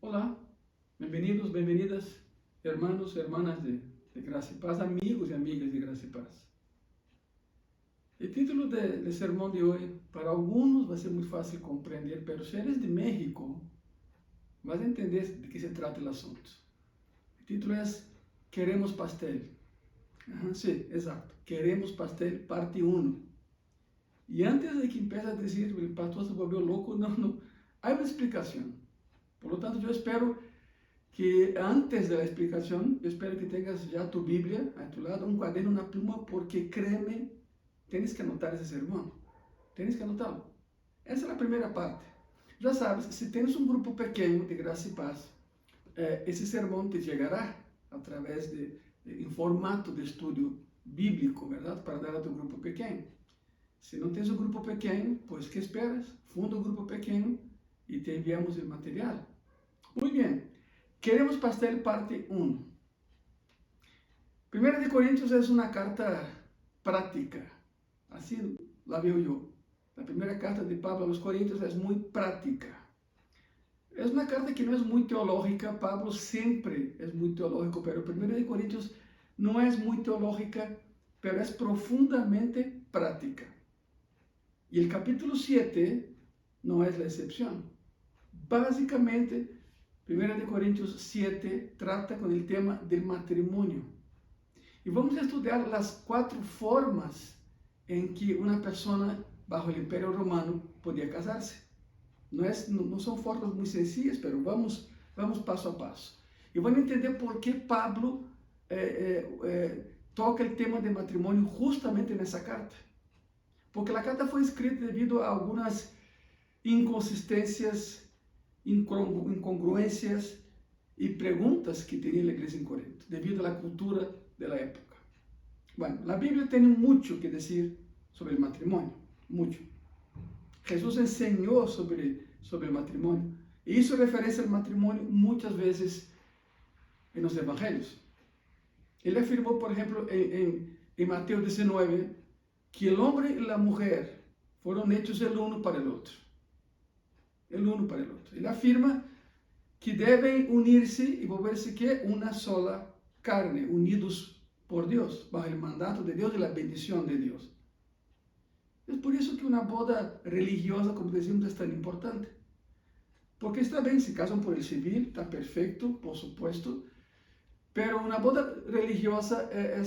Olá, bem-vindos, bem-vindas, hermanos, hermanas de Graça e Paz, amigos e amigas de Graça e Paz. O título do sermão de hoje, para alguns vai ser muito fácil compreender, mas se eres de México, vas a entender de que se trata o assunto. O título é Queremos Pastel. Sim, exato. Queremos Pastel, parte 1. E antes de que empiece a dizer, o pastor se volvió louco, não. Há uma explicação. Por lo tanto, eu espero que antes da explicação, eu espero que tenhas já tu Bíblia a tu lado, um caderno, uma pluma, porque créeme, tens que anotar esse sermão. Tens que anotá-lo. Essa é a primeira parte. Já sabes, se tens um grupo pequeno de Graça e Paz, esse sermão te chegará através em formato de estudo bíblico, verdade? Para dar a tu grupo pequeno. Se não tens um grupo pequeno, pois que esperas? Funda um grupo pequeno e te enviamos o material. Muito bem. Queremos Pastel, parte 1. 1 de Coríntios é uma carta prática. Assim la veo eu. A primeira carta de Pablo aos Coríntios é muito prática. É uma carta que não é muito teológica. Pablo sempre é muito teológico, mas 1 de Coríntios não é muito teológica, mas é profundamente prática. E o capítulo 7 não é a exceção. Basicamente, 1 de Coríntios 7 trata com o tema do matrimônio. E vamos estudar as 4 formas em que uma pessoa, bajo o Império Romano, podia casar-se. Não são formas muito sencillas, mas vamos passo a passo. E vão entender por que Pablo toca o tema de matrimônio justamente nessa carta. Porque a carta foi escrita devido a algumas inconsistências, incongruências e perguntas que tinha a igreja em Corinto, devido à cultura da época. Bueno, a Bíblia tem muito que dizer sobre o matrimônio, muito. Jesus ensinou sobre o matrimônio, e isso referência ao matrimônio muitas vezes nos evangelhos. Ele afirmou, por exemplo, em Mateus 19, que o homem e a mulher foram hechos el uno para el outro. El uno para el otro. Ele afirma que devem unir-se e volver-se que uma sola carne, unidos por Deus, bajo el mandato de Deus e a bendição de Deus. É por isso que uma boda religiosa, como dizemos, é tão importante. Porque está bem, se casam por el civil, está perfeito, por supuesto, pero uma boda religiosa é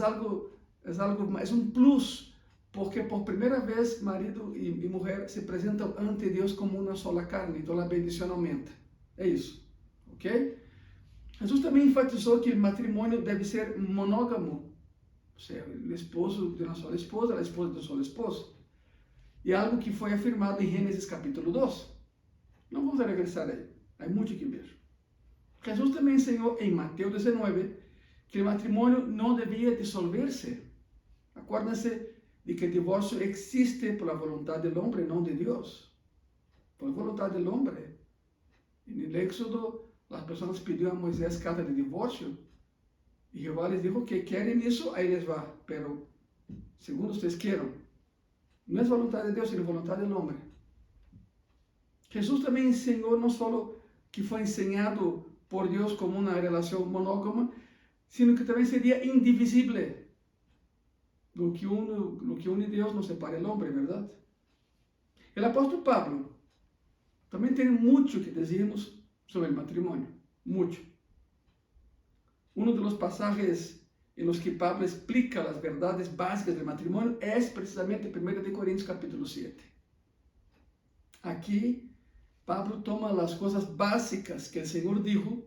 algo, é um plus, porque por primeira vez marido e mulher se apresentam ante Deus como uma sola carne, então a bendição aumenta. É isso, ok? Jesus também enfatizou que o matrimônio deve ser monógamo, ou seja, o esposo de uma só esposa, a esposa de um só esposo. E algo que foi afirmado em Gênesis capítulo 2. Não vamos regressar aí, há muito que ver. Jesus também ensinou em Mateus 19 que o matrimônio não devia dissolver-se. Acuérdense de que o divórcio existe por la vontade do homem, não de Deus. Por vontade do homem. En el Éxodo, as pessoas pediram a Moisés carta de divórcio e Jeová les dijo que querem isso, aí les va. Pero, segundo vocês queiram, não é vontade de Deus, é vontade do homem. Jesus também ensinou não só que foi ensinado por Deus como uma relação monógama, sino que também seria indivisível. Lo que une Deus não separa o homem, verdade? O apóstolo Pablo também tem muito que dizermos sobre o matrimônio, muito. Um dos passagens em los que Pablo explica as verdades básicas do matrimônio é precisamente 1 de Coríntios capítulo 7. Aqui, Pablo toma as coisas básicas que o Senhor dijo,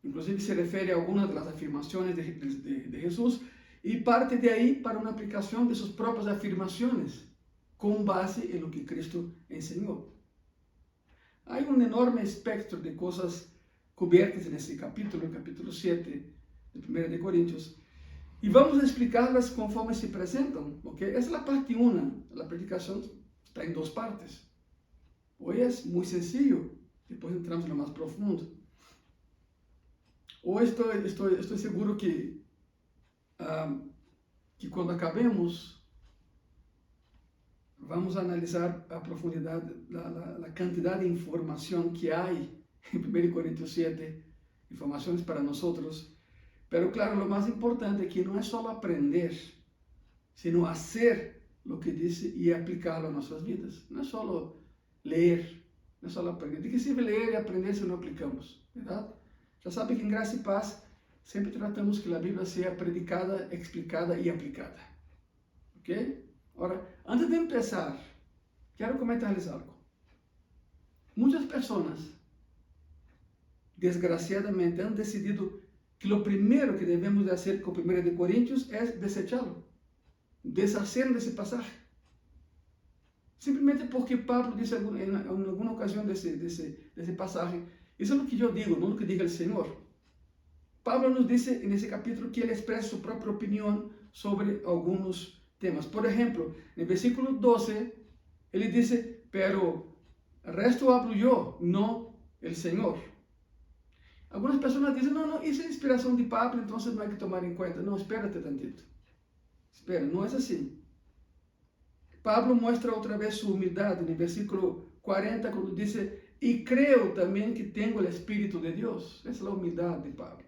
inclusive se refere a algumas das afirmações de Jesus, e parte de aí para uma aplicação de suas próprias afirmações, com base em lo que Cristo ensinou. Há enorme espectro de coisas cobertas nesse capítulo, capítulo 7 de 1 de Coríntios, e vamos explicá-las conforme se apresentam, ok? Essa é a parte 1, a predicação está em 2 partes. Hoje é muito sencillo, depois entramos no mais profundo. Hoje estou seguro que quando acabemos, vamos analisar a profundidade, a quantidade de informação que há en 1 Corintios 7, informaciones para nosotros. Pero claro, lo más importante es que no es solo aprender, sino hacer lo que dice y aplicarlo a nuestras vidas. No es solo leer, no es solo aprender. ¿De qué sirve leer y aprender si no aplicamos? ¿Verdad? Ya sabe que en Gracia y Paz siempre tratamos que la Biblia sea predicada, explicada y aplicada. ¿Ok? Ahora, antes de empezar, quiero comentarles algo. Muchas personas, desgraciadamente, han decidido que lo primero que debemos de hacer con 1 Corintios es desecharlo, deshacer de ese pasaje. Simplemente porque Pablo dice en alguna ocasión de ese pasaje, eso es lo que yo digo, no lo que diga el Señor. Pablo nos dice en ese capítulo que él expresa su propia opinión sobre algunos temas. Por ejemplo, en el versículo 12, él dice, pero el resto hablo yo, no el Señor. Algunas personas dicen, no, esa es inspiración de Pablo, entonces no hay que tomar en cuenta. No, espérate tantito. Espera, no es así. Pablo muestra otra vez su humildad en el versículo 40 cuando dice, y creo también que tengo el Espíritu de Dios. Esa es la humildad de Pablo.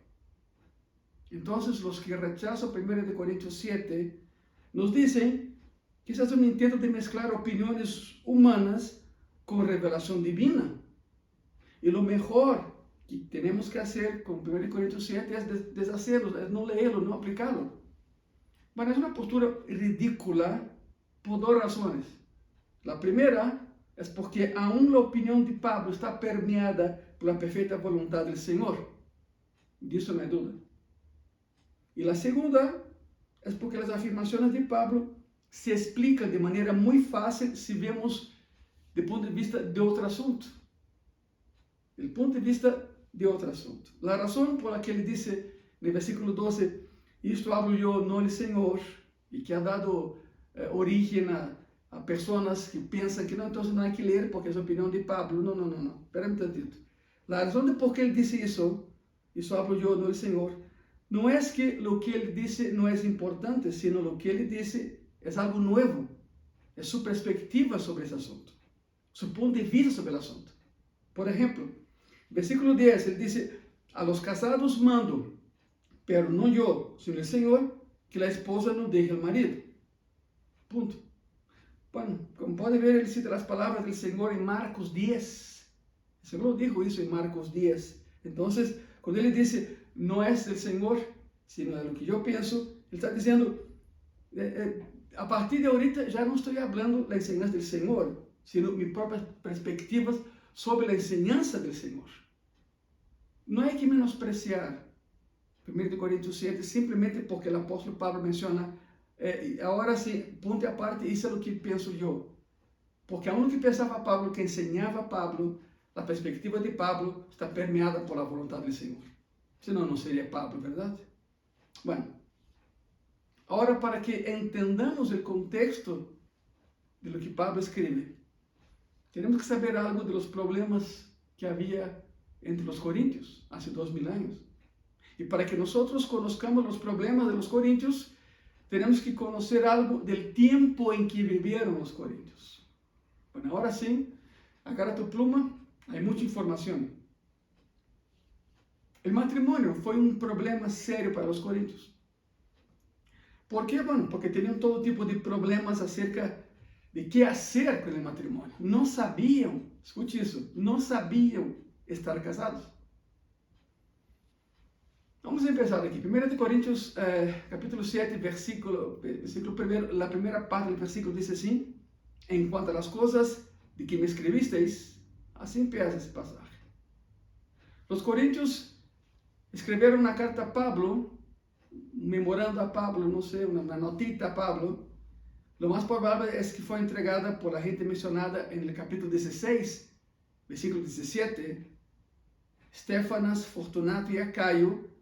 Entonces los que rechazan 1 Corintios 7 nos dicen que ese es un intento de mezclar opiniones humanas con revelación divina. Y lo mejor que tenemos que hacer con 1 Corintios 7 es deshacerlo, es no leerlo, no aplicarlo. Bueno, es una postura ridícula por dos razones. La primera es porque aún la opinión de Pablo está permeada por la perfecta voluntad del Señor. De eso no hay duda. Y la segunda es porque las afirmaciones de Pablo se explican de manera muy fácil si vemos del punto de vista de otro asunto. El punto de vista de otro asunto. La razón por la que él dice en el versículo 12, esto hablo yo, no el Señor, y que ha dado origen a personas que piensan que no, entonces no hay que leer porque es opinión de Pablo. No. Espera un tantito. La razón de por qué él dice eso hablo yo, no el Señor, no es que lo que él dice no es importante, sino lo que él dice es algo nuevo. Es su perspectiva sobre ese asunto, su punto de vista sobre el asunto. Por ejemplo, versículo 10, él dice, a los casados mando, pero no yo, sino el Señor, que la esposa no deje al marido. Punto. Bueno, como puede ver, él cita las palabras del Señor en Marcos 10. El Señor dijo eso en Marcos 10. Entonces, cuando él dice, no es del Señor, sino de lo que yo pienso, él está diciendo, a partir de ahorita ya no estoy hablando la enseñanza del Señor, sino mis propias perspectivas sobre la enseñanza del Señor. No hay que menospreciar 1 Corintios 7 simplemente porque el apóstol Pablo menciona, ahora sí, punto aparte, eso es lo que pienso yo. Porque aún lo que pensaba Pablo, que enseñaba Pablo, la perspectiva de Pablo está permeada por la voluntad del Señor. Si no, no sería Pablo, ¿verdad? Bueno, ahora para que entendamos el contexto de lo que Pablo escribe, tenemos que saber algo de los problemas que había entre los corintios hace 2000 años. Y para que nosotros conozcamos los problemas de los corintios, tenemos que conocer algo del tiempo en que vivieron los corintios. Bueno, ahora sí, agarra tu pluma, hay mucha información. El matrimonio fue un problema serio para los corintios. ¿Por qué? Bueno, porque tenían todo tipo de problemas acerca de qué hacer con el matrimonio. No sabían, escuche eso, no sabían estar casados. Vamos a empezar aquí. 1 Corintios capítulo 7, versículo 1, la primera parte del versículo dice así, en cuanto a las cosas de que me escribisteis, así empieza ese pasaje. Los corintios escribieron una carta a Pablo, un memorando a Pablo, no sé, una notita a Pablo. Lo más probable es que fue entregada por la gente mencionada en el capítulo 16, versículo 17, Estéfanas, Fortunato y Acayo,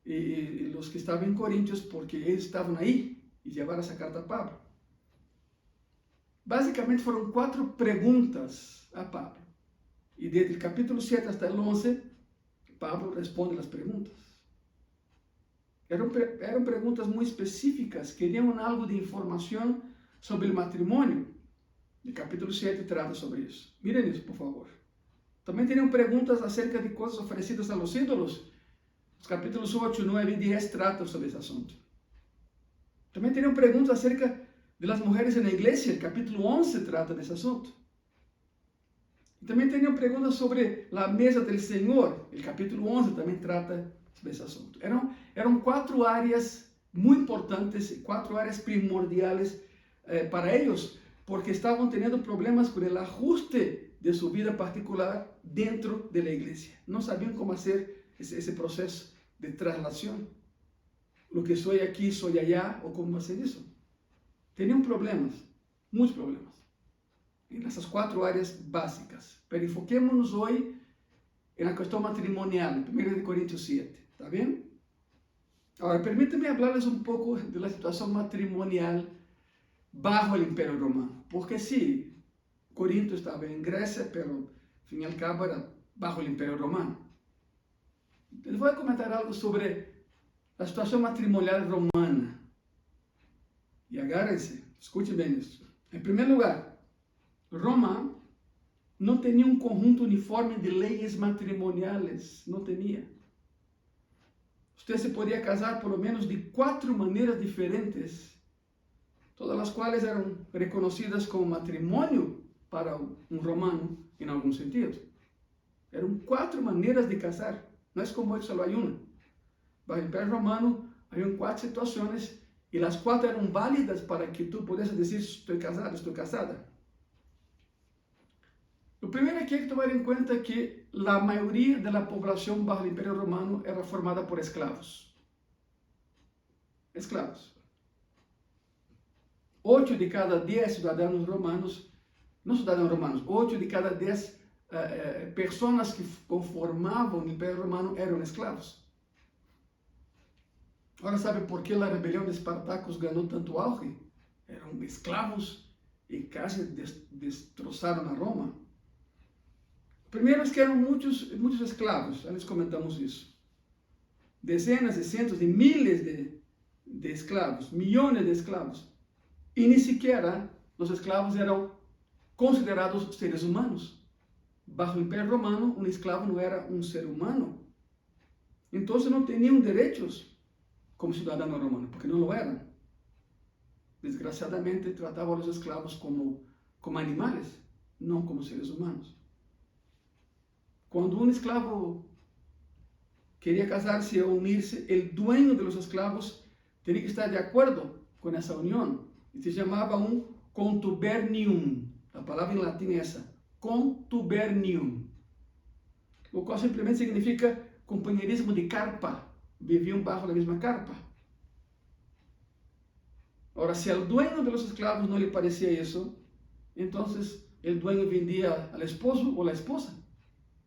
y los que estaban en Corintios, porque ellos estaban ahí y llevaron esa carta a Pablo. Básicamente fueron 4 preguntas a Pablo. Y desde el capítulo 7 hasta el 11, Pablo responde las preguntas. Eran preguntas muy específicas, querían algo de información sobre el matrimonio. El capítulo 7 trata sobre eso. Miren eso, por favor. Também teriam perguntas acerca de coisas oferecidas a los ídolos. Os capítulos 8, 9 e 10 tratam sobre esse assunto. Também teriam perguntas acerca de las mulheres na igreja. O capítulo 11 trata desse assunto. E também teriam perguntas sobre a mesa do Senhor. O capítulo 11 também trata sobre esse assunto. Eram 4 áreas muito importantes, 4 áreas primordiais para eles, porque estavam tendo problemas com o ajuste de sua vida particular dentro da igreja. Não sabiam como fazer esse processo de traslação. O que sou aqui, sou allá, ou como fazer isso. Tinham problemas, muitos problemas, nessas 4 áreas básicas. Mas enfoquemos-nos hoje na questão matrimonial, 1 Coríntios 7. ¿Está bem? Agora, permítanme falar-lhes um pouco da situação matrimonial bajo o Império Romano. Porque sim, Corinto estava em Grécia, mas, ao fim e ao cabo, era bajo o Império Romano. Eu vou comentar algo sobre a situação matrimonial romana. E agárrense, escute bem isso. Em primeiro lugar, Roma não tinha um conjunto uniforme de leis matrimoniais. Não tinha. Você se podia casar por lo menos de 4 maneiras diferentes, todas as quais eram reconhecidas como matrimônio para um romano, em algum sentido. Eram 4 maneiras de casar. Não é como hoje só há uma. Bajo o Império Romano, havia 4 situações e as 4 eram válidas para que tu pudesse dizer: estou casado, estou casada. O primeiro é que hay que tomar em conta que a maioria da população bajo o Império Romano era formada por escravos. Escravos. 8 de cada 10 cidadãos romanos, não cidadãos romanos, 8 de cada 10 pessoas que conformavam o Império Romano eram escravos. Agora, sabe por que a rebelião de Espartacus ganhou tanto auge? Eram escravos e quase destroçaram a Roma. Primeiro é que eram muitos escravos, já les comentamos isso. Dezenas de centos de miles de escravos, milhões de escravos. E nem sequer os escravos eram considerados seres humanos. Bajo o Império Romano, um escravo não era um ser humano. Então não tinham direitos como cidadão romano, porque não o eram. Desgraciadamente, tratavam os escravos como animais, não como seres humanos. Quando um escravo queria casar-se ou unir-se, o dueño de los escravos tinha que estar de acordo com essa união. E se chamava um contubernium. A palavra em latim é essa, contubernium. O qual simplesmente significa companheirismo de carpa. Viviam bajo a mesma carpa. Ora, se ao dueño de los escravos não lhe parecia isso, então o dueño vendia ao esposo ou à esposa.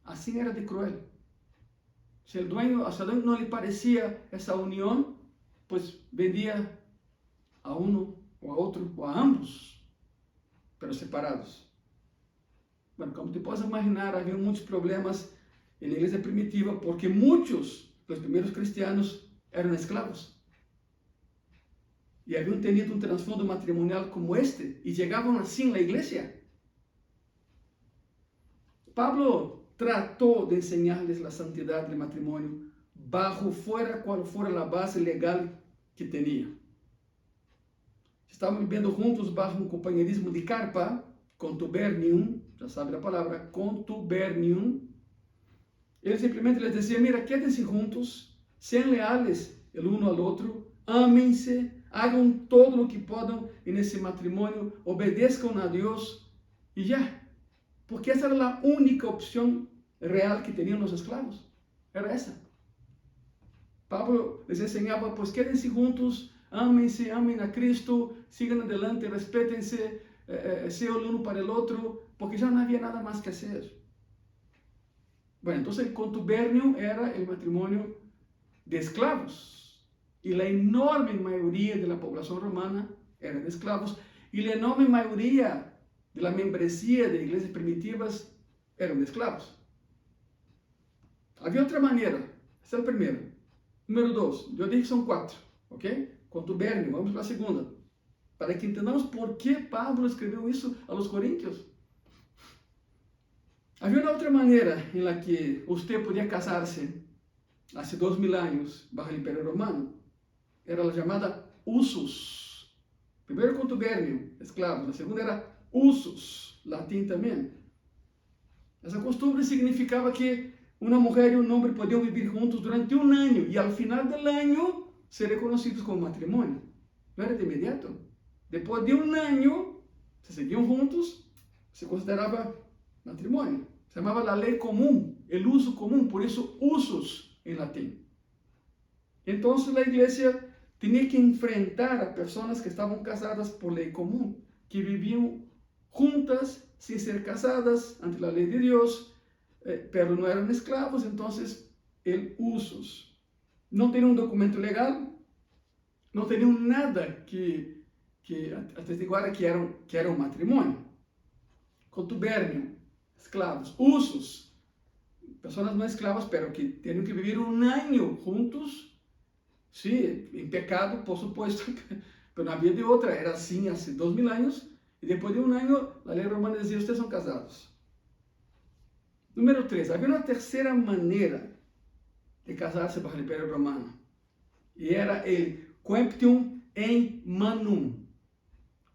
Assim era de cruel. Se ao dueño não lhe parecia essa união, pues vendia a um ou a outro ou a ambos, pero separados. Bueno, como te podes imaginar, havia muitos problemas na igreja primitiva porque muitos dos primeiros cristianos eram escravos. E haviam tenido um transfundo matrimonial como este e chegavam assim na igreja. Pablo tratou de ensinar-lhes a santidade do matrimônio bajo fuera qual fora a base legal que tinha. Estavam vivendo juntos bajo um companheirismo de carpa, contubernium, já sabe a palavra, contubernium. Ele simplesmente les dizia: mira, quédense juntos, sejam leales el uno al outro, amem-se, hagam todo o que podam nesse matrimônio, obedeçam a Deus e já. Porque essa era a única opção real que tinham os escravos. Era essa. Pablo les ensinava: pues quédense juntos, amem-se, amem a Cristo, sigam adelante, respeitem-se, sejam el uno para el outro, porque já não havia nada mais que fazer. Bueno, entonces el contubernio era el matrimonio de esclavos. Y la enorme mayoría de la población romana eran esclavos. Y la enorme mayoría de la membresía de iglesias primitivas eran esclavos. Había otra manera. Essa é a primeira. Número 2. Eu disse que são 4. Ok? Contubernio. Vamos para a segunda. Para que entendamos por que Pablo escreveu isso a los Coríntios. Havia uma outra maneira em la que você podia casar-se há 2000 anos bajo o Império Romano. Era a chamada usus. Primeiro contubernio, escravos. A segunda era usus, latim também. Essa costumbre significava que uma mulher e um homem podiam viver juntos durante um ano e, ao final do ano, ser reconhecidos como matrimônio. Não era de imediato. Depois de um ano, se seguiam juntos, se considerava matrimônio. Se chamava a lei comum, o uso comum, por isso usos em latim. Então, a igreja tinha que enfrentar a pessoas que estavam casadas por lei comum, que viviam juntas, sem ser casadas, ante a lei de Deus, pero não eram escravos, então, el usos. Não tinham um documento legal, não tinham nada que atestiguara que era um matrimônio. Contubernio, esclavos. Usos, pessoas não esclavas, pero que tinham que viver um ano juntos. Sí, em pecado, por supuesto, pero não havia de outra, era assim há 2000 anos, e depois de um ano, a lei romana dizia, vocês são casados. Número 3, havia uma terceira maneira de casar-se bajo o Império Romano, e era o coemptium in manum.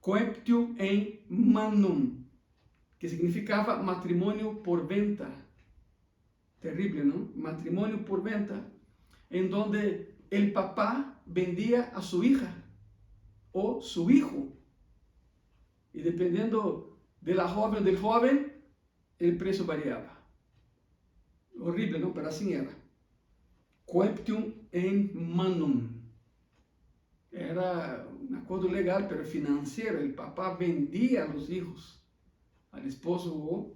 Coemptium in manum, que significava matrimônio por venta. Terrível, não? Matrimônio por venta, em donde el papá vendía a su hija o su hijo. Y dependiendo de la joven o del joven, el precio variaba. Horrible, ¿no? Pero así era. Coemptium in manum. Era un acuerdo legal, pero financiero. El papá vendía a los hijos al esposo o,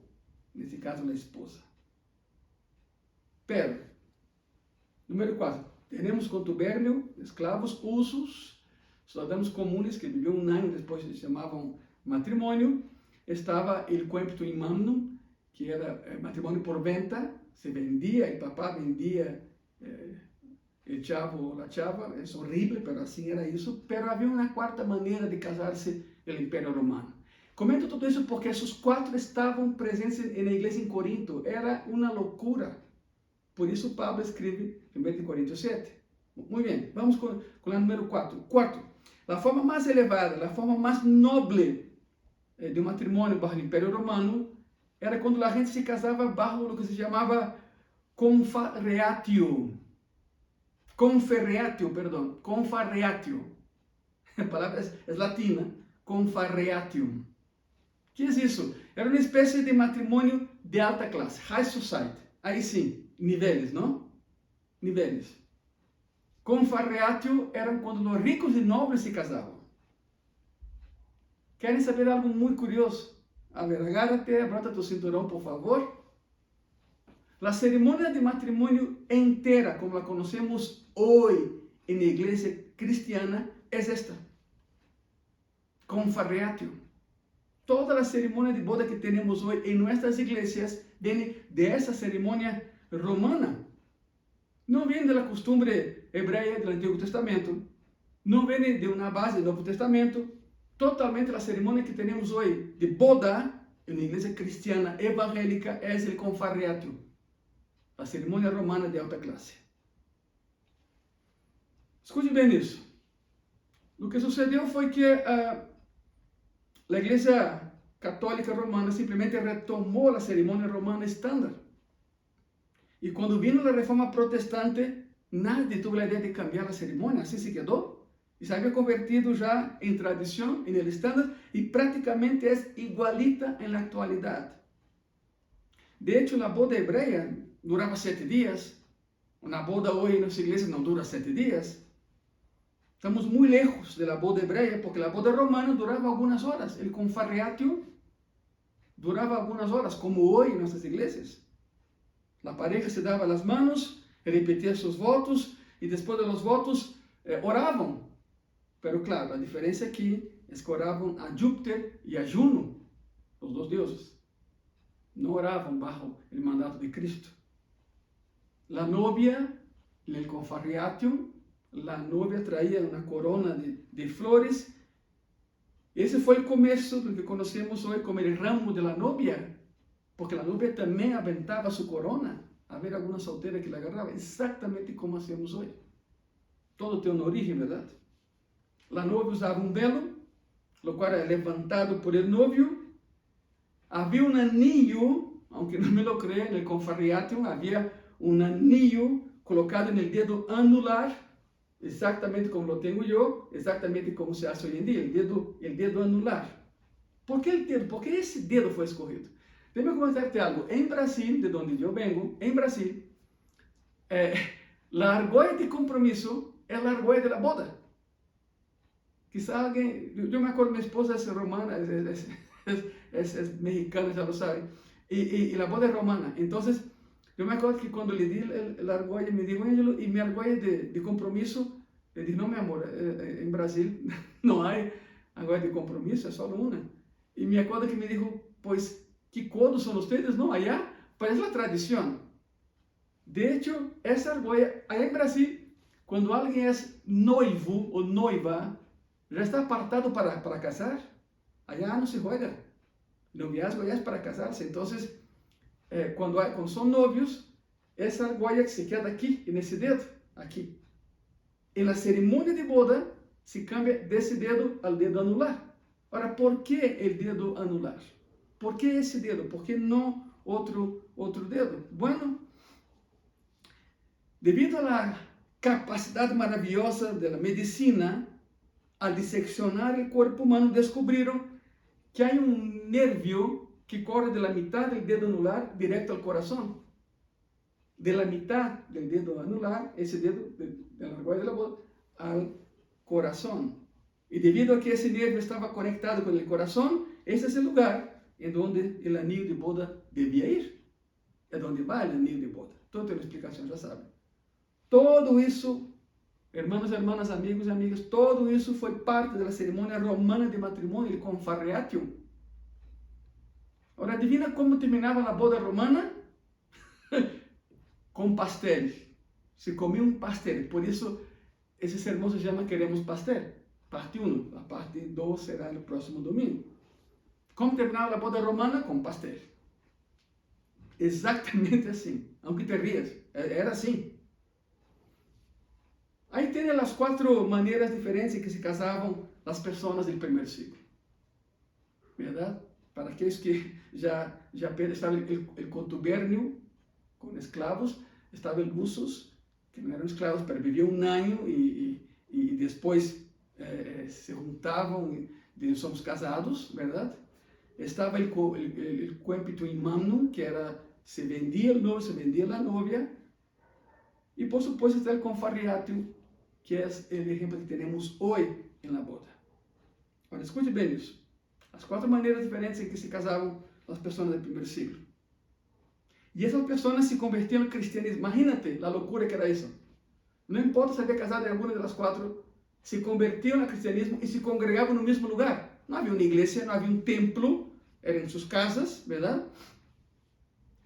en este caso, la esposa. Pero, número 4. Temos contubernio, esclavos, usos, cidadãos comuns que viviam um ano depois se chamavam matrimônio. Estava o coemptium in manum, que era matrimônio por venta, se vendia, o papá vendia o chavo ou a chava, é horrível, mas assim era isso. Mas havia uma quarta maneira de casar-se no Império Romano. Comento tudo isso porque esses 4 estavam presentes na igreja em Corinto, era uma loucura. Por isso, Pablo escreve 1 Coríntios 7. Muito bem, vamos com a número 4. Quarto, a forma mais elevada, a forma mais nobre de um matrimônio bajo o Império Romano era quando a gente se casava bajo o que se chamava confarreatio. Confarreatio. A palavra é latina, confarreatium. O que é isso? Era uma espécie de matrimônio de alta classe, high society. Aí sim. Niveles, não? Niveles. Confarreatio eram quando os ricos e nobres se casavam. Querem saber algo muito curioso? A ver, agárrate, abrota tu cinturão, por favor. A cerimônia de matrimônio inteira, como a conhecemos hoje na igreja cristiana, é esta. Confarreatio. Toda a cerimônia de boda que temos hoje em nossas igrejas vem dessa cerimônia romana. Não vem da costumbre hebreia do Antigo Testamento, não vem de uma base do Novo Testamento. Totalmente a cerimônia que temos hoje de boda na igreja cristiana evangélica é o confarreatio, a cerimônia romana de alta classe. Escute bem isso. O que sucedeu foi que a igreja católica romana simplesmente retomou a cerimônia romana estándar. E quando vino a reforma protestante, nadie teve a ideia de cambiar a cerimônia, assim se quedou. E se havia convertido já em tradição, em el estándar, e praticamente é igualita na atualidade. De hecho, a boda hebreia durava 7 dias. Uma boda hoje nas igrejas não dura 7 dias. Estamos muito lejos da boda hebreia, porque a boda romana durava algumas horas. O confarreatio durava algumas horas, como hoje em nossas igrejas. La pareja se dava as manos, repetia seus votos e depois de los votos oravam. Pero claro, a diferença aqui é que oravam a Júpiter e a Juno, os dois deuses. Não oravam bajo o mandato de Cristo. La novia, el confarreatio, la novia traía uma corona de flores. Esse foi o começo do que conhecemos hoje como o ramo de la novia. porque a novia também aventava sua corona. Havia alguma solteira que la agarrava, exatamente como hacemos hoje. Todo tem uma origem, verdade? A novia usava um velo, o qual era levantado por el novio. Havia um anillo, aunque não me lo crean, no Confarreatio havia um anillo colocado no dedo anular, exatamente como lo tenho eu, exatamente como se hace hoje em dia, el dedo anular. ¿Por que el dedo? Por que esse dedo foi escorrido? Déjame comentarte algo. Em Brasil, de onde eu vengo, em Brasil, a argolla de compromisso é a argolla da boda. Quizá alguém, eu me acordo, minha esposa é romana, é mexicana, já lo sabe, e a boda é romana. Então, eu me acordo que quando lhe di a argolla, me dijo, Ângelo, e minha argolla de compromisso, eu disse, não, meu amor, em Brasil não há argolla de compromisso, é só uma. E me acordo que me dijo, pois, ¿qué codos son ustedes? No, allá, pues es la tradición. De hecho, esa argolla, allá en Brasil, cuando alguien es noivo o noiva, ya está apartado para casar. Allá no se juega. Noviazgo ya es para casarse. Entonces, cuando son novios, esa argolla se queda aquí, en ese dedo, aquí. En la ceremonia de boda, se cambia de ese dedo al dedo anular. Ahora, ¿por qué el dedo anular? ¿Por qué ese dedo? ¿Por qué no otro dedo? Bueno, debido a la capacidad maravillosa de la medicina, al diseccionar el cuerpo humano, descubrieron que hay un nervio que corre de la mitad del dedo anular directo al corazón. De la mitad del dedo anular, ese dedo de la argolla de la boda, al corazón. Y debido a que ese nervio estaba conectado con el corazón, ese es el lugar en donde el anillo de boda debía ir. Es donde va el anillo de boda. Todo tiene una explicación, ya saben. Todo eso, hermanos, hermanas, amigos y amigas, todo eso fue parte de la ceremonia romana de matrimonio, el Confarreatio. Ahora, adivina cómo terminaba la boda romana? Con pastel. Se comía un pastel. Por eso ese sermón se llama Queremos Pastel. Parte 1. La parte 2 será el próximo domingo. ¿Cómo terminaba la boda romana? Con pastel. Exactamente así. Aunque te rías, era así. Ahí tienen las 4 maneras diferentes en que se casaban las personas del primer siglo. ¿Verdad? Para aquellos que ya estaba el contubernio con esclavos, estaba el usos, que no eran esclavos, pero vivían un año y después se juntavam e somos casados, verdade? Estava el cuempito in mano, que era, se vendia o noivo, se vendia a novia, e por supuesto está el confarreatio, que é o exemplo que temos hoje na boda. Agora, escute bem isso. As 4 maneiras diferentes em que se casavam as pessoas do primeiro siglo. E essas pessoas se convertiam ao cristianismo. Imagínate a loucura que era isso. Não importa se havia casado em alguma das 4, se convertiam ao cristianismo e se congregavam no mesmo lugar. Não havia uma igreja, não havia um templo, eram em suas casas, verdade?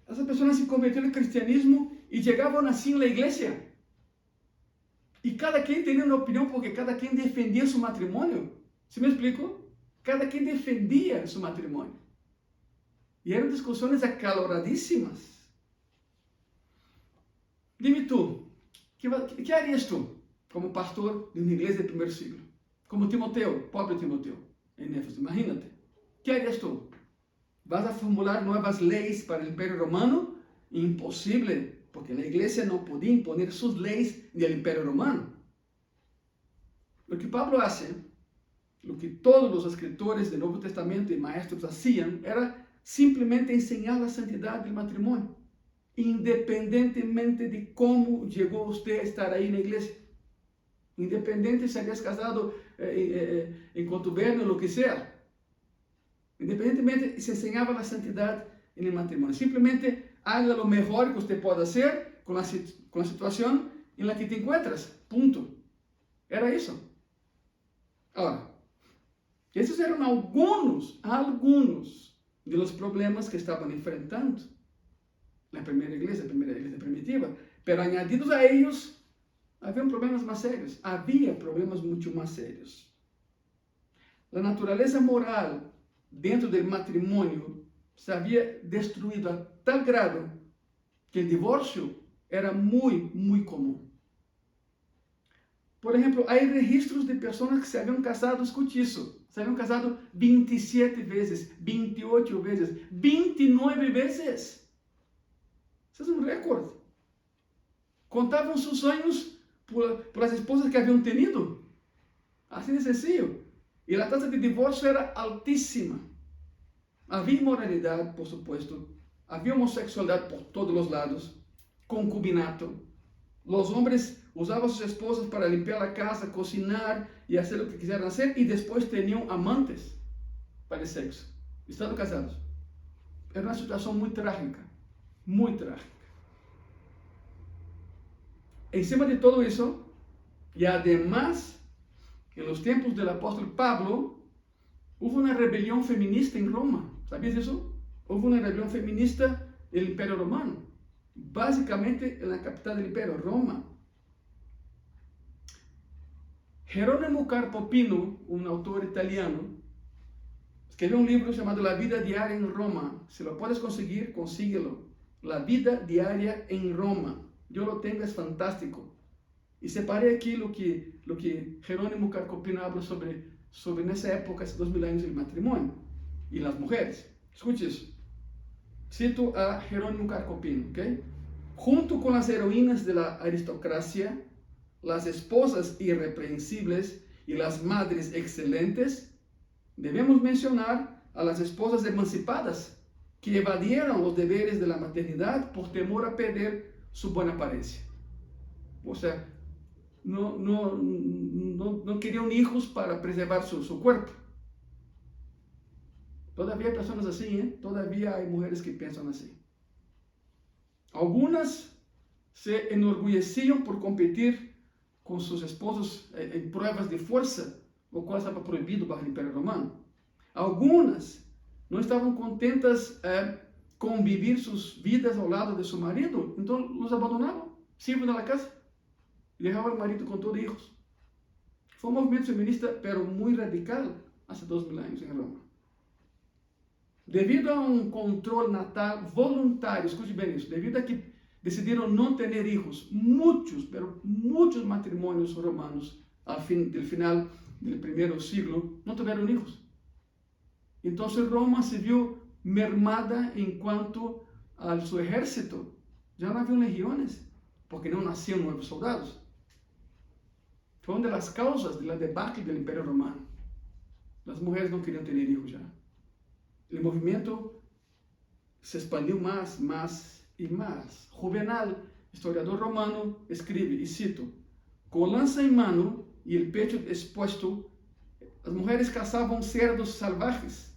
Essas pessoas se convertiam ao cristianismo e chegavam assim na igreja. E cada quem tinha uma opinião, porque cada quem defendia seu matrimônio. Se me explico? Cada quem defendia seu matrimônio. E eram discussões acaloradíssimas. Dime tu, que harias tu como pastor de uma igreja do primeiro siglo? Como Timoteo, pobre Timoteo, em Éfeso. Imagínate. Que harias tu? ¿Vas a formular novas leis para o Império Romano? Impossível, porque a igreja não podia imponer suas leis no Império Romano. O que Pablo hace, o que todos os escritores do Novo Testamento e maestros hacían, era simplesmente ensinar a santidade do matrimônio, independentemente de como chegou você a estar aí na igreja. Independente se habías casado em contubernio, o que seja. Independentemente, se ensinava a santidade no matrimônio. Simplesmente haga o melhor que você pode fazer com a situação em la que te encuentras. Ponto. Era isso. Agora, esses eram alguns de los problemas que estavam enfrentando na primeira igreja primitiva, pero añadidos a ellos, havia problemas mais sérios. Havia problemas muito mais sérios. A natureza moral dentro do matrimônio se había destruido a tal grado que el divorcio era muy, muy común. Por ejemplo, hay registros de personas que se habían casado, escuche eso, se habían casado 27 veces, 28 veces, 29 veces. Ese es un récord. Contaban sus sueños por las esposas que habían tenido. Así de sencillo. Y la tasa de divorcio era altísima. Había inmoralidad, por supuesto. Había homosexualidad por todos los lados. Concubinato. Los hombres usaban a sus esposas para limpiar la casa, cocinar y hacer lo que quisieran hacer. Y después tenían amantes para el sexo, estando casados. Era una situación muy trágica. Muy trágica. Encima de todo eso, y además, en los tiempos del apóstol Pablo, hubo una rebelión feminista en Roma. ¿Sabías eso? Hubo una rebelión feminista en el Imperio Romano. Básicamente en la capital del imperio, Roma. Jerónimo Carpopino, un autor italiano, escribió un libro llamado La vida diaria en Roma. Si lo puedes conseguir, consíguelo. La vida diaria en Roma. Yo lo tengo, es fantástico. Y separé aquí lo que Jerónimo Carpopino habla sobre en esa época, hace 2000 años, el matrimonio y las mujeres. Escuche eso. Cito a Jerónimo Carpopino, ¿ok? Junto con las heroínas de la aristocracia, las esposas irreprensibles y las madres excelentes, debemos mencionar a las esposas emancipadas que evadieron los deberes de la maternidad por temor a perder su buena apariencia. O sea, no querían hijos para preservar su cuerpo. Todavía hay personas así, ¿eh? Todavía hay mujeres que piensan así. Algunas se enorgullecían por competir con sus esposos en pruebas de fuerza, lo cual estaba prohibido bajo el Imperio Romano. Algunas no estaban contentas con vivir sus vidas al lado de su marido, entonces los abandonaban, se iban a la casa y dejaban al marido con todos hijos. Fue un movimiento feminista, pero muy radical, hace 2000 años en Roma. Debido a un control natal voluntario, escuche bien eso, debido a que decidieron no tener hijos, muchos matrimonios romanos del final del primer siglo no tuvieron hijos. Entonces Roma se vio mermada en cuanto a su ejército. Ya no había legiones, porque no nacían nuevos soldados. Fue una de las causas de la debacle del Imperio Romano. Las mujeres no querían tener hijos ya. El movimiento se expandió más y más. Juvenal, historiador romano, escribe, y cito, con lanza en mano y el pecho expuesto, las mujeres cazaban cerdos salvajes.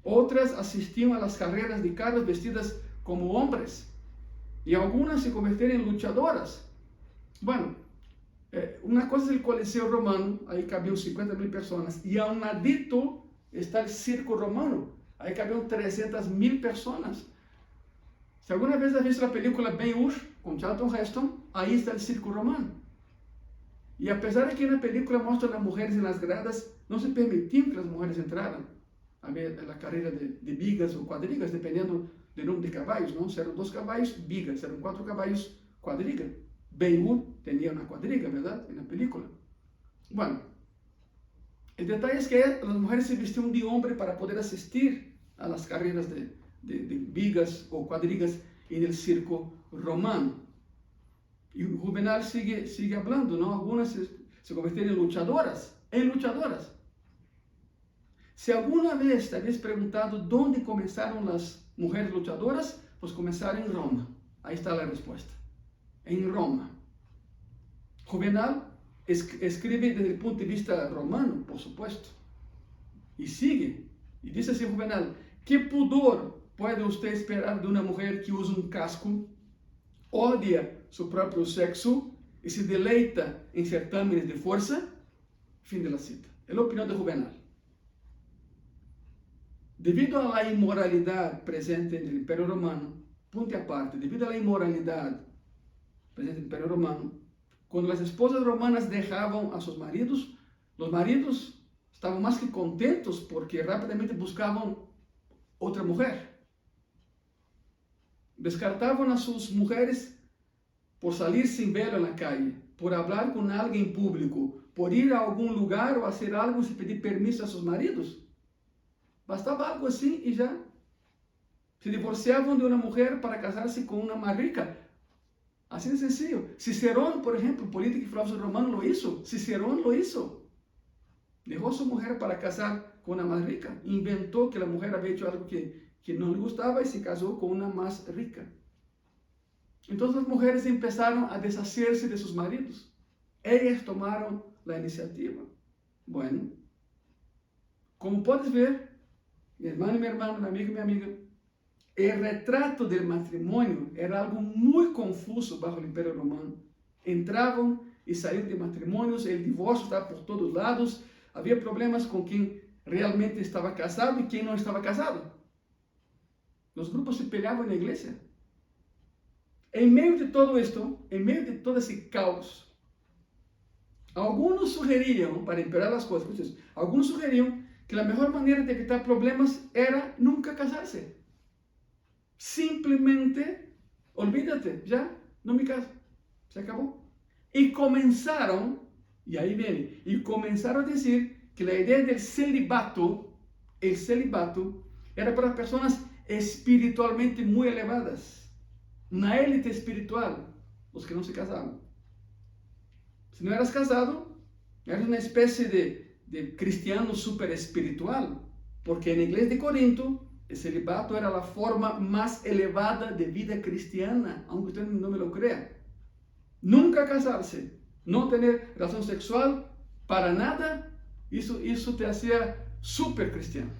Otras asistían a las carreras de carros vestidas como hombres. Y algunas se convirtieron en luchadoras. Bueno, una cosa es el Coliseo romano, ahí cabían 50.000 personas, y a un ladito está el circo romano, ahí cabían 300.000 personas. Si alguna vez has visto la película Ben-Hur con Charlton Heston, ahí está el circo romano. Y a pesar de que en la película muestran a las mujeres en las gradas, no se permitían que las mujeres entraran a ver la carrera de vigas o cuadrigas, dependiendo del número de caballos, ¿no? Si eran 2 caballos, vigas, si eran 4 caballos, cuadriga. Ben-Hur tenía una cuadriga, ¿verdad? En la película. Bueno, el detalle es que las mujeres se vestían de hombre para poder asistir a las carreras de vigas o cuadrigas en el circo romano. Y Juvenal sigue hablando, ¿no? Algunas se convirtieron en luchadoras. Si alguna vez te habías preguntado dónde comenzaron las mujeres luchadoras, pues comenzaron en Roma. Ahí está la respuesta. En Roma. Juvenal escribe desde el punto de vista romano, por supuesto. Y sigue. Y dice así Juvenal, ¿qué pudor puede usted esperar de una mujer que usa un casco, odia su propio sexo y se deleita en certámenes de fuerza? Fin de la cita. Es la opinión de Juvenal. Debido a la inmoralidad presente en el Imperio Romano, punto aparte, debido a la inmoralidad presente en el Imperio Romano, cuando las esposas romanas dejaban a sus maridos, los maridos estaban más que contentos porque rápidamente buscaban otra mujer. Descartaban a sus mujeres por salir sin velo en la calle, por hablar con alguien público, por ir a algún lugar o hacer algo sin pedir permiso a sus maridos. Bastaba algo así y ya. Se divorciaban de una mujer para casarse con una más rica. Así de sencillo. Cicerón, por ejemplo, político y filósofo romano, lo hizo. Cicerón lo hizo. Dejó a su mujer para casar con una más rica. Inventó que la mujer había hecho algo que no le gustaba y se casó con una más rica. Entonces las mujeres empezaron a deshacerse de sus maridos. Ellas tomaron la iniciativa. Bueno, como puedes ver, mi hermano y mi hermana, mi amigo y mi amiga, el retrato del matrimonio era algo muy confuso bajo el Imperio Romano. Entraban y salían de matrimonios, el divorcio estaba por todos lados, había problemas con quien realmente estaba casado y quien no estaba casado. Los grupos se peleaban en la iglesia. En medio de todo esto, en medio de todo ese caos, algunos sugerían, para empeorar las cosas, algunos sugerían que la mejor manera de evitar problemas era nunca casarse. Simplemente, olvídate, ya, no me caso, se acabó. Y comenzaron, y ahí viene, y comenzaron a decir que la idea del celibato, el celibato, era para personas espiritualmente muy elevadas, una élite espiritual, los que no se casaban. Si no eras casado, eras una especie de cristiano súper espiritual, porque en la iglesia de Corinto, el celibato era la forma más elevada de vida cristiana, aunque usted no me lo crea. Nunca casarse, no tener relación sexual, para nada, eso te hacía súper cristiano.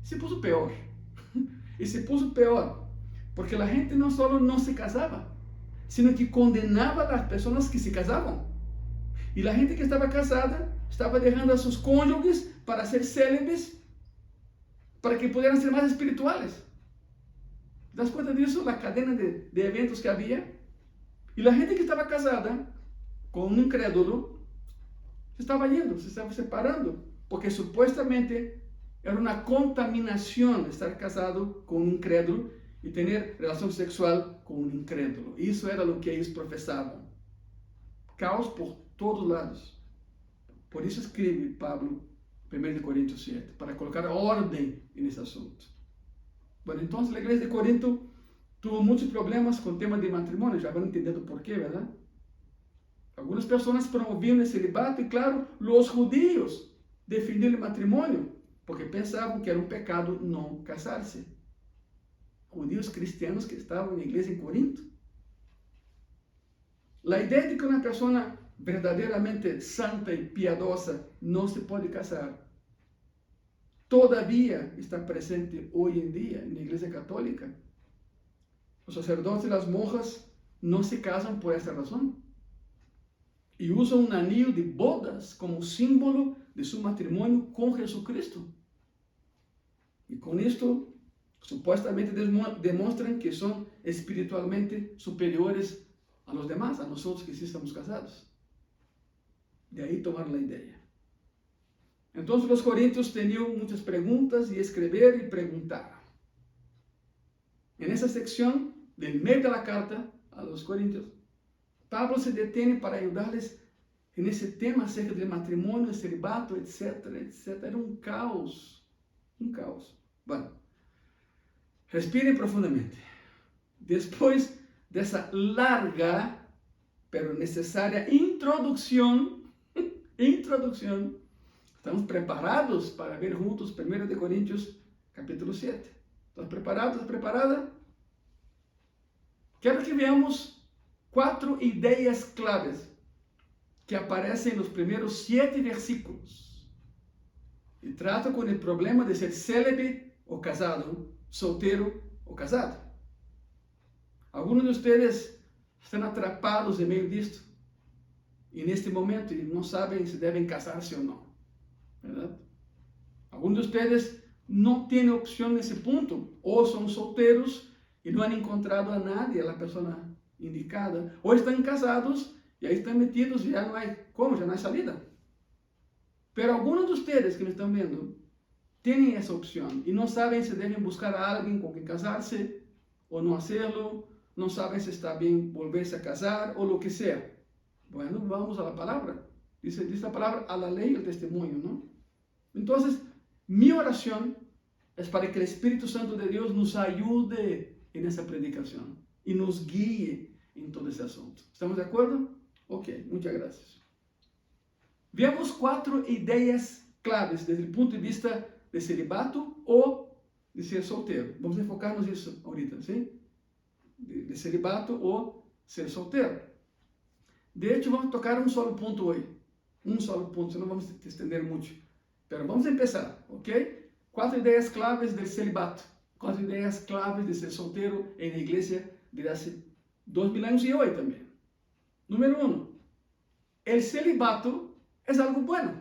Se puso peor. Y se puso peor, porque la gente no solo no se casaba, sino que condenaba a las personas que se casaban. Y la gente que estaba casada estaba dejando a sus cónyuges para ser célibes, para que pudieran ser más espirituales. ¿Te das cuenta de eso? La cadena de eventos que había. Y la gente que estaba casada con un incrédulo se estaba yendo, se estaba separando, porque supuestamente era una contaminación estar casado con un incrédulo y tener relación sexual con un incrédulo. Eso era lo que ellos profesaban. Caos por todos lados. Por eso escribe Pablo 1 Corintios 7, para colocar orden en ese asunto. Bueno, entonces la iglesia de Corinto tuvo muchos problemas con temas de matrimonio, ya van entendiendo por qué, ¿verdad? Algunas personas promovían el celibato y claro, los judíos defendían el matrimonio, porque pensaban que era un pecado no casarse. Judíos cristianos que estaban en la iglesia en Corinto. La idea de que una persona verdaderamente santa y piadosa no se puede casar todavía está presente hoy en día en la iglesia católica. Los sacerdotes y las monjas no se casan por esa razón y usan un anillo de bodas como símbolo de su matrimonio con Jesucristo. Y con esto supuestamente demuestran que son espiritualmente superiores a los demás, a nosotros que sí estamos casados. De ahí tomar la idea. Entonces los corintios tenían muchas preguntas y escribir y preguntar. En esa sección del medio de la carta a los corintios, Pablo se detiene para ayudarles en ese tema acerca del matrimonio, el celibato, etcétera, etcétera. Era un caos, un caos. Bueno, respiren profundamente. Después de esa larga pero necesaria introducción, estamos preparados para ver juntos 1 Corintios capítulo 7. ¿Estás preparado? ¿Estás preparada? Quiero que veamos 4 ideas claves que aparecen en los primeros 7 versículos. Y trato con el problema de ser célibe o casado, soltero o casado. Algunos de ustedes están atrapados en medio de esto. Y en este momento no saben si deben casarse o no. ¿Verdad? Algunos de ustedes no tienen opción en ese punto. O son solteros y no han encontrado a nadie, a la persona indicada. O están casados y ahí están metidos y ya no hay, ¿cómo? Ya no hay salida. Pero algunos de ustedes que me están viendo tienen esa opción y no saben si deben buscar a alguien con quien casarse o no hacerlo, no saben si está bien volverse a casar o lo que sea. Bueno, vamos a la palabra. Dice la palabra, a la ley y el testimonio, ¿no? Entonces, mi oración es para que el Espíritu Santo de Dios nos ayude en esa predicación y nos guíe en todo ese asunto. ¿Estamos de acuerdo? Ok, muchas gracias. Veamos 4 ideas claves desde el punto de vista de celibato o de ser soltero. Vamos a enfocarnos en eso ahorita, ¿sí? De celibato o ser soltero. De hecho, vamos a tocar un solo punto hoy. Un solo punto, senão vamos extender mucho. Pero vamos a empezar, ¿ok? 4 ideas claves del celibato. 4 ideas claves de ser soltero en la iglesia desde hace 2000 años y hoy también. Número 1. El celibato es algo bueno.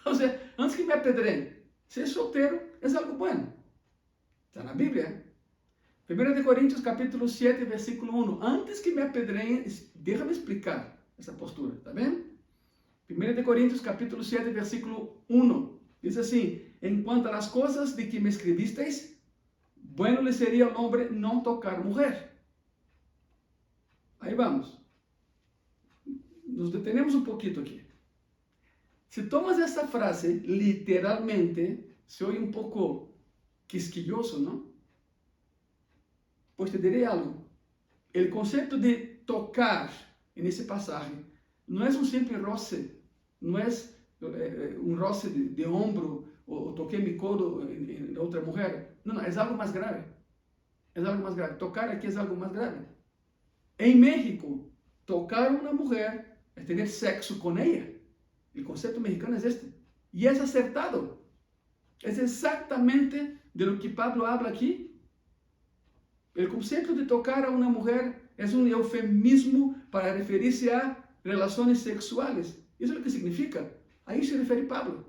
O sea, antes que me apedreen, ser soltero es algo bueno. Está en la Biblia. 1 Corintios capítulo 7, versículo 1. Antes que me apedreen, déjame explicar esa postura, ¿está bien? 1 Corintios capítulo 7, versículo 1. Dice así: en cuanto a las cosas de que me escribisteis, bueno le sería al hombre no tocar mujer. Ahí vamos. Nos detenemos un poquito aquí. Si tomas esta frase literalmente, se oye un poco quisquilloso, ¿no? Pues te diré algo. El concepto de tocar en ese pasaje no es un simple roce, no es un roce de hombro o toqué mi codo en otra mujer. No, no, es algo más grave. Es algo más grave. Tocar aquí es algo más grave. En México, tocar a una mujer es tener sexo con ella. El concepto mexicano es este. Y es acertado. Es exactamente de lo que Pablo habla aquí. El concepto de tocar a una mujer es un eufemismo para referirse a relaciones sexuales. Eso es lo que significa. Ahí se refiere Pablo.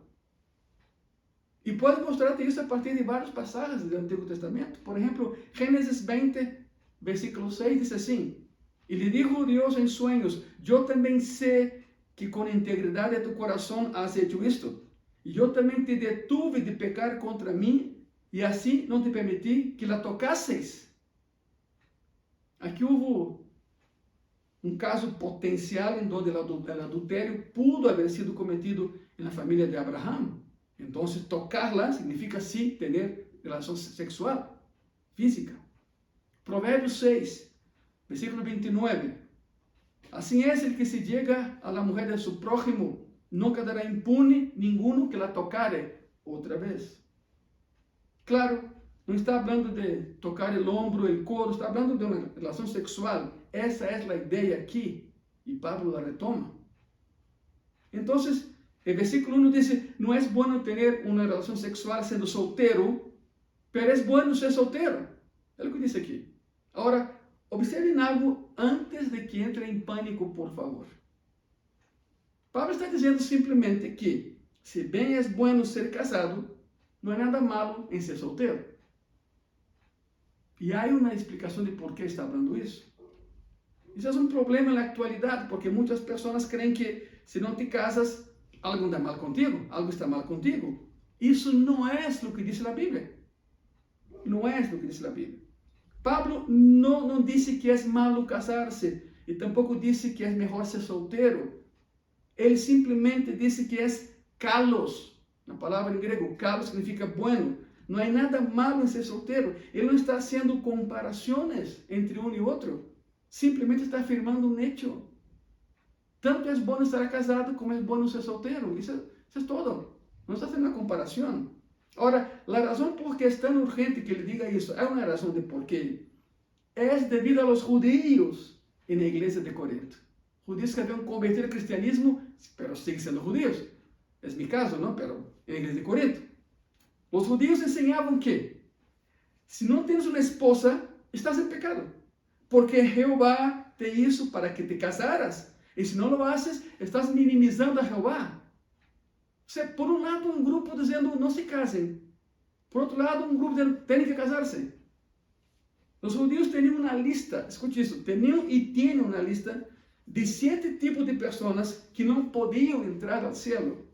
Y puedo mostrarte eso a partir de varios pasajes del Antiguo Testamento. Por ejemplo, Génesis 20, versículo 6 dice así: y le dijo Dios en sueños, yo también sé que con integridad de tu corazón has hecho esto. Y yo también te detuve de pecar contra mí, y así no te permití que la tocases. Aquí hubo un caso potencial en donde el adulterio pudo haber sido cometido en la familia de Abraham. Entonces, tocarla significa sí tener relación sexual, física. Proverbios 6, versículo 29. Así es el que se llega a la mujer de su prójimo, no quedará impune ninguno que la tocare otra vez. Claro, no está hablando de tocar el hombro, el codo, está hablando de una relación sexual. Esa es la idea aquí, y Pablo la retoma. Entonces, el versículo 1 dice, no es bueno tener una relación sexual siendo soltero, pero es bueno ser soltero. Es lo que dice aquí. Ahora, observen algo antes de que entre en pánico, por favor. Pablo está diciendo simplemente que, si bien es bueno ser casado, no hay nada malo en ser soltero. Y hay una explicación de por qué está hablando eso. Eso es un problema en la actualidad, porque muchas personas creen que si no te casas, algo anda mal contigo, algo está mal contigo. Eso no es lo que dice la Biblia. No es lo que dice la Biblia. Pablo no dice que es malo casarse y tampoco dice que es mejor ser soltero. Él simplemente dice que es kalos. La palabra en griego, kalos, significa bueno. No hay nada malo en ser soltero. Él no está haciendo comparaciones entre uno y otro. Simplemente está afirmando un hecho. Tanto es bueno estar casado como es bueno ser soltero. Eso es todo. No está haciendo una comparación. Ahora, la razón por qué es tan urgente que le diga eso, hay una razón de por qué. Es debido a los judíos en la iglesia de Corinto. Judíos que habían convertido al cristianismo, pero siguen siendo judíos. Es mi caso, ¿no? Pero en la iglesia de Corinto. Los judíos enseñaban que si no tienes una esposa, estás en pecado. Porque Jehová te hizo para que te casaras. Y si no lo haces, estás minimizando a Jehová. O sea, por un lado, un grupo diciendo no se casen. Por otro lado, un grupo diciendo tienen que casarse. Los judíos tenían una lista, escuche eso, tenían y tienen una lista de 7 tipos de personas que no podían entrar al cielo.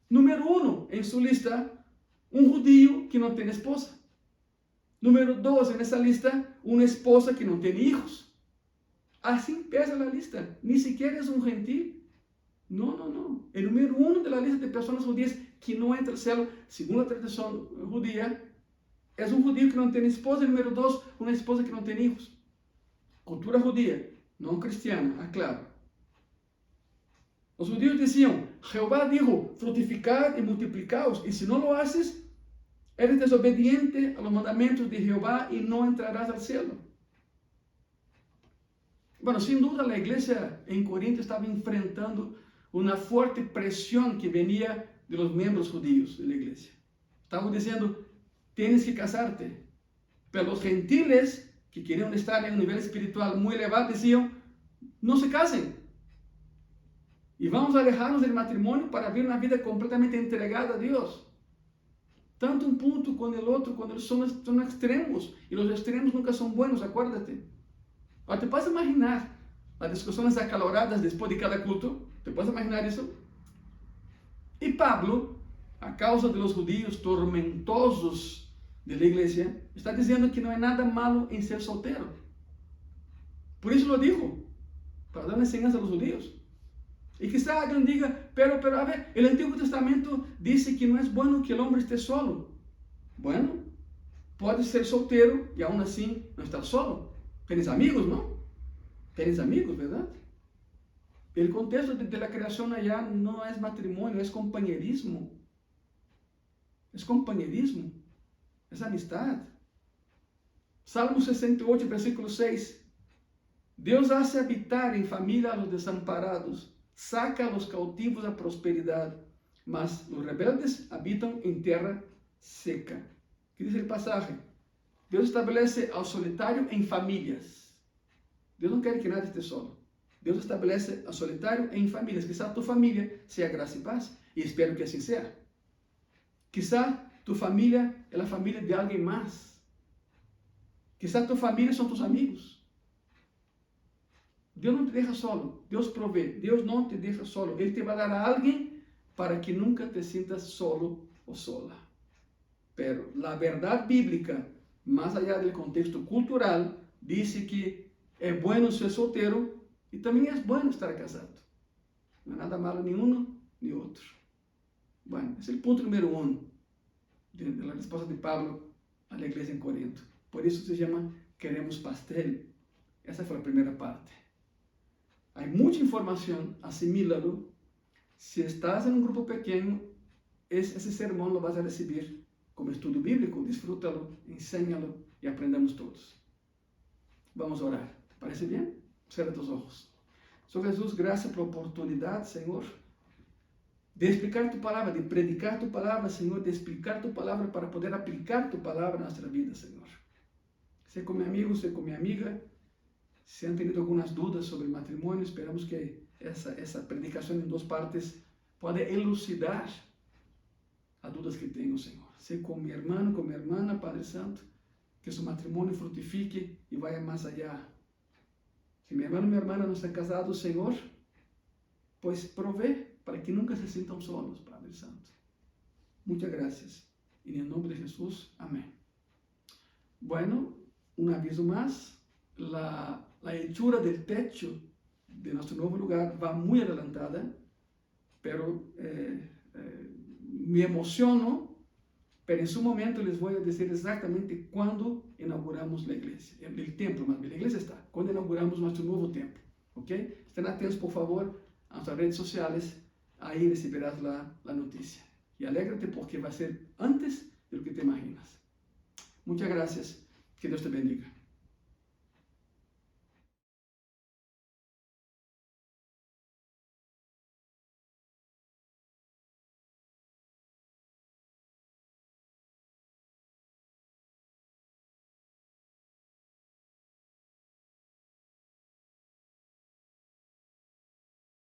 Número 1 en su lista, un judío que no tiene esposa. Número 2 en esa lista, una esposa que no tiene hijos. Así empieza la lista. Ni siquiera es un gentil. No. El número 1 de la lista de personas judías que no entra al cielo, según la tradición judía, es un judío que no tiene esposa. El número 2, una esposa que no tiene hijos. Cultura judía, no cristiana, aclaro. Los judíos decían, Jehová dijo, fructificad y multiplicaos, y si no lo haces, eres desobediente a los mandamientos de Jehová y no entrarás al cielo. Bueno, sin duda la iglesia en Corinto estaba enfrentando una fuerte presión que venía de los miembros judíos de la iglesia. Estaban diciendo, tienes que casarte. Pero los gentiles que querían estar en un nivel espiritual muy elevado decían, no se casen. Y vamos a alejarnos del matrimonio para vivir una vida completamente entregada a Dios. Tanto un punto con el otro, cuando son extremos. Y los extremos nunca son buenos, acuérdate. Ahora, ¿te puedes imaginar las discusiones acaloradas después de cada culto? ¿Te puedes imaginar eso? Y Pablo, a causa de los judíos tormentosos de la iglesia, está diciendo que no hay nada malo en ser soltero. Por eso lo dijo, para dar una enseñanza a los judíos. Y quizá alguien diga, pero a ver, el Antiguo Testamento dice que no es bueno que el hombre esté solo. Bueno, puede ser soltero y aún así no estar solo. Tienes amigos, ¿no? Tienes amigos, ¿verdad? El contexto de la creación allá no es matrimonio, es compañerismo. Es compañerismo, es amistad. Salmo 68, versículo 6. Dios hace habitar en familia a los desamparados, saca a los cautivos a prosperidad, mas los rebeldes habitan en tierra seca. ¿Qué dice el pasaje? Dios estabelece al solitario en familias. Dios no quiere que nadie esté solo. Dios estabelece al solitario en familias. Quizá tu familia sea gracia y paz, y espero que así sea. Quizá tu familia es la familia de alguien más. Quizá tu familia son tus amigos. Dios no te deja solo, Dios provee, Dios no te deja solo. Él te va a dar a alguien para que nunca te sientas solo o sola. Pero la verdad bíblica, más allá del contexto cultural, dice que es bueno ser soltero y también es bueno estar casado. No hay nada malo ni uno ni otro. Bueno, ese es el punto número 1 de la respuesta de Pablo a la iglesia en Corinto. Por eso se llama Queremos Pastel. Esa fue la primera parte. Hay mucha información, asimílalo. Si estás en un grupo pequeño, ese sermón lo vas a recibir como estudio bíblico. Disfrútalo, enséñalo y aprendamos todos. Vamos a orar. ¿Te parece bien? Cierra tus ojos. Señor Jesús, gracias por la oportunidad, Señor, de explicar tu palabra, de predicar tu palabra, Señor, de explicar tu palabra para poder aplicar tu palabra en nuestra vida, Señor. Sé con mi amigo, sé con mi amiga. Si han tenido algunas dudas sobre el matrimonio, esperamos que esa predicación en 2 partes pueda elucidar las dudas que tengo, Señor. Sé con mi hermano, con mi hermana, Padre Santo, que su matrimonio fructifique y vaya más allá. Si mi hermano y mi hermana no están casados, Señor, pues provee para que nunca se sientan solos, Padre Santo. Muchas gracias. En el nombre de Jesús, amén. Bueno, un aviso más. La hechura del techo de nuestro nuevo lugar va muy adelantada, pero me emociono, pero en su momento les voy a decir exactamente cuándo inauguramos la iglesia, el templo más bien, la iglesia está, cuando inauguramos nuestro nuevo templo, ¿ok? Estén atentos, por favor, a nuestras redes sociales, ahí recibirás la noticia. Y alégrate porque va a ser antes de lo que te imaginas. Muchas gracias, que Dios te bendiga.